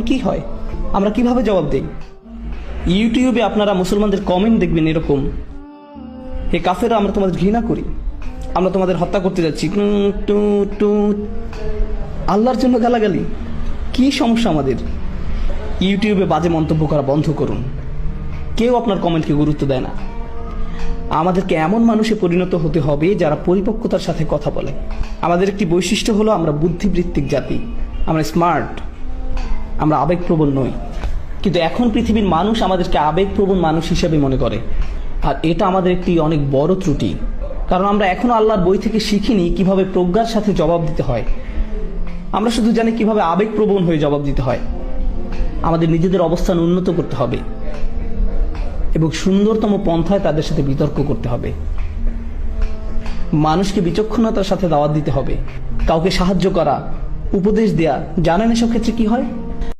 কি হয়, আমরা কিভাবে জবাব দেই? ইউটিউবে আপনারা মুসলমানদের কমেন্ট দেখবেন এরকম, হে কাফেরা, আমরা তোমাদের ঘৃণা করি, আমরা তোমাদের হত্যা করতে যাচ্ছি, আল্লাহর জন্য গালাগালি। কি সমস্যা আমাদের? ইউটিউবে বাজে মন্তব্য করা বন্ধ করুন। কেউ আপনার কমেন্টকে গুরুত্ব দেয় না। আমাদেরকে এমন মানুষে পরিণত হতে হবে যারা পরিপক্কতার সাথে কথা বলে। আমাদের একটি বৈশিষ্ট্য হলো আমরা বুদ্ধিবৃত্তিক জাতি, আমরা স্মার্ট, আমরা আবেগপ্রবণ নই। কিন্তু এখন পৃথিবীর মানুষ আমাদেরকে আবেগপ্রবণ মানুষ হিসেবে মনে করে, আর এটা আমাদের একটি অনেক বড় ত্রুটি। কারণ আমরা এখনো আল্লাহর বই থেকে শিখিনি কিভাবে প্রজ্ঞার সাথে জবাব দিতে হয়। আমরা শুধু জানি কিভাবে আবেগপ্রবণ হয়ে জবাব দিতে হয়। আমাদের নিজেদের অবস্থান উন্নত করতে হবে এবং সুন্দরতম পন্থায় তাদের সাথে বিতর্ক করতে হবে। মানুষকে বিচক্ষণতার সাথে দাওয়াত দিতে হবে, কাউকে সাহায্য করা, উপদেশ দেয়া। জানেন এসব ক্ষেত্রে কি হয়?